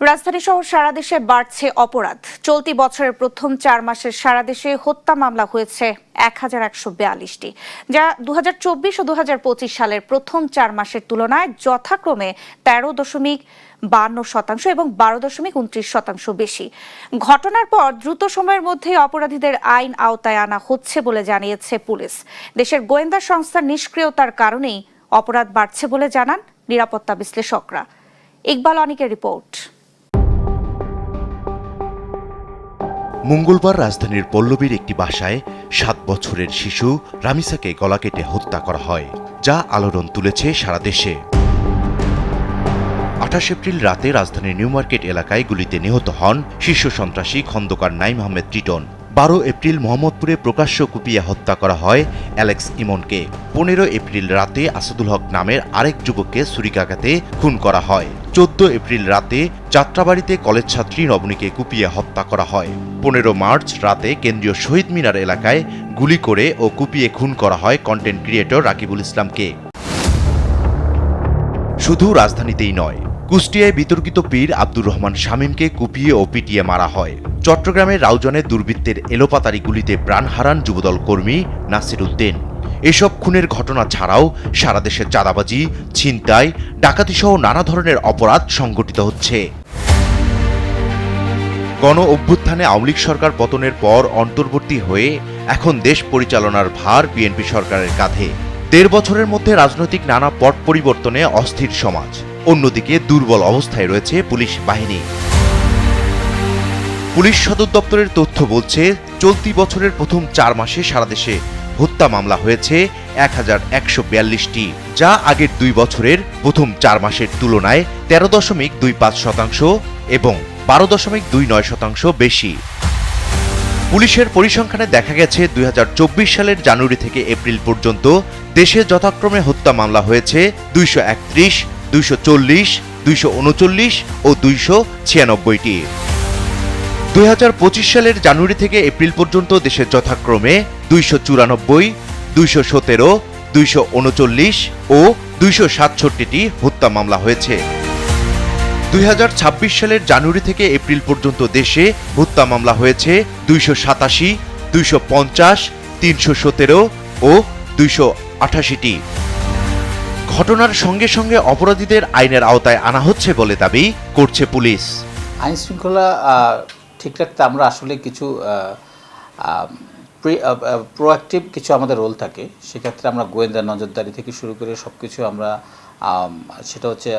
রাজধানী সহ সারা দেশে বাড়ছে অপরাধ। চলতি বছরের প্রথম ৪ মাসে সারা দেশে হত্যা মামলা হয়েছে ১,১৪২টি, যা ২০২৪ ও ২০২৫ সালের প্রথম ৪ মাসের তুলনায় যথাক্রমে ১৩.৫২% এবং ১২.২৯% বেশি। ঘটনার পর দ্রুত সময়ের মধ্যেই অপরাধীদের আইন আওতায় আনা হচ্ছে বলে জানিয়েছে পুলিশ। দেশের গোয়েন্দা সংস্থার নিষ্ক্রিয়তার কারণেই অপরাধ বাড়ছে বলে জানান নিরাপত্তা বিশ্লেষকরা। ইকবাল অনিকের রিপোর্ট। মঙ্গলবার রাজধানীর পল্লবীর একটি বাসায় ৭ বছরের শিশু রামিসাকে গলা কেটে হত্যা করা হয়, যা আলোড়ন তুলেছে সারা দেশে। ২৮ এপ্রিল রাতে রাজধানীর নিউ মার্কেট এলাকায় গুলিতে নিহত হন শীর্ষ সন্ত্রাসী খন্দকার নাইম আহমেদ টিটন। ১২ এপ্রিল মোহাম্মদপুরে প্রকাশ্য কুপিয়ে হত্যা করা হয় অ্যালেক্স ইমনকে। ১৫ এপ্রিল রাতে আসাদুল হক নামের আরেক যুবককে ছুরিকাঘাতে খুন করা হয়। ১৪ এপ্রিল রাতে যাত্রাবাড়িতে কলেজ ছাত্রী নবনীকে কুপিয়ে হত্যা করা হয়। ১৫ মার্চ রাতে কেন্দ্রীয় শহীদ মিনার এলাকায় গুলি করে ও কুপিয়ে খুন করা হয় কন্টেন্ট ক্রিয়েটর রাকিবুল ইসলামকে। শুধু রাজধানীতেই নয়, কুষ্টিয়ায় বিতর্কিত পীর আব্দুর রহমান শামীমকে কুপিয়ে ও পিটিয়ে মারা হয়। চট্টগ্রামের রাউজানে দুর্বৃত্তের এলোপাতাড়ি গুলিতে প্রাণ হারান যুবদল কর্মী নাসির উদ্দিন। এসব খুনের ঘটনা ছাড়াও সারা দেশে চাঁদাবাজি, ছিনতাই, ডাকাতিসহ নানা ধরনের অপরাধ সংঘটিত হচ্ছে। গণ অভ্যুত্থানে আওয়ামী লীগ সরকার পতনের পর অন্তর্বর্তী হয়ে এখন দেশ পরিচালনার ভার বিএনপি সরকারের কাঁধে। ১.৫ বছরের মধ্যে রাজনৈতিক নানা পট পরিবর্তনে অস্থির সমাজ। অন্যদিকে দুর্বল অবস্থায় রয়েছে পুলিশ বাহিনী। পুলিশ সদর দপ্তরের তথ্য বলছে, চলতি বছরের প্রথম ৪ মাসে সারা দেশে হত্যা মামলা হয়েছে ১,১৪২টি, যা আগের ২ বছরের প্রথম ৪ মাসের তুলনায় ১৩.২৫% এবং ১২.২৯% বেশি। পুলিশের পরিসংখ্যানে দেখা গেছে ২০২৪ সালের জানুয়ারি থেকে এপ্রিল পর্যন্ত দেশে যথাক্রমে হত্যা মামলা হয়েছে ২৩১, ২৪০, ২৩৯ ও ২৯৬টি। ২০২৫ সালের জানুয়ারি থেকে এপ্রিল পর্যন্ত দেশে যথাক্রমে ২৯৪, ২১৭, ২৩৯ ও ২৬৭টি হত্যা মামলা হয়েছে। ২০২৬ সালের জানুয়ারি থেকে এপ্রিল পর্যন্ত দেশে হত্যা মামলা হয়েছে ২৮৭, ২৫০, ৩১৭ ও ২৮৮টি। ঘটনার সঙ্গে সঙ্গে অপরাধীদের আইনের আওতায় আনা হচ্ছে বলে দাবি করছে পুলিশ। আইন শৃঙ্খলা ঠিক রাখতে আমরা আসলে কিছু প্রোঅ্যাক্টিভ কিছু আমাদের রোল থাকে। সেক্ষেত্রে আমরা গোয়েন্দা নজরদারি থেকে শুরু করে সব কিছু আমরা সেটা হচ্ছে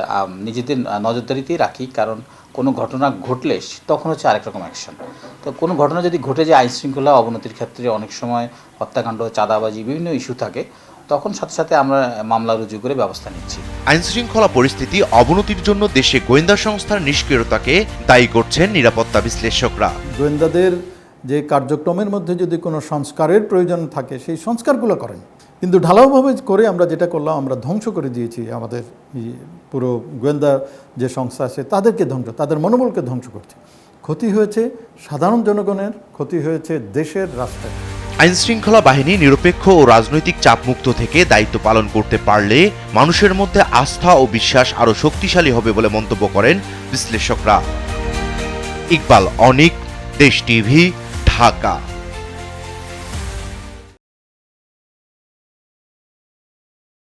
নিজেদের নজরদারিতেই রাখি। কারণ কোনো ঘটনা ঘটলে তখন হচ্ছে আরেক রকম অ্যাকশন। তো কোনো ঘটনা যদি ঘটে যায় আইন শৃঙ্খলা অবনতির ক্ষেত্রে অনেক সময় হত্যাকাণ্ড, চাঁদাবাজি, বিভিন্ন ইস্যু থাকে, তখন সাথে সাথে আমরা মামলা রুজু করে ব্যবস্থা নিচ্ছি। আইন শৃঙ্খলা পরিস্থিতি অবনতির জন্য দেশে গোয়েন্দা সংস্থার নিষ্ক্রিয়তাকে দায়ী করছেন নিরাপত্তা বিশ্লেষকরা। গোয়েন্দাদের যে কার্যক্রমের মধ্যে যদি কোনো সংস্কারের প্রয়োজন থাকে সেই সংস্কারগুলো করেন, কিন্তু ঢালাওভাবে করে আমরা যেটা করলাম, আমরা ধ্বংস করে দিয়েছি আমাদের পুরো গোয়েন্দা যে সংস্থা আছে তাদেরকে তাদের মনোবলকে ধ্বংস করছে। ক্ষতি হয়েছে সাধারণ জনগণের, ক্ষতি হয়েছে দেশের, রাষ্ট্রের। আইন শৃঙ্খলা বাহিনী নিরপেক্ষ ও রাজনৈতিক চাপমুক্ত থেকে দায়িত্ব পালন করতে পারলে মানুষের মধ্যে আস্থা ও বিশ্বাস আরও শক্তিশালী হবে বলে মন্তব্য করেন বিশ্লেষকরা। ইকবাল অনিক, দেশ টিভি, ঢাকা।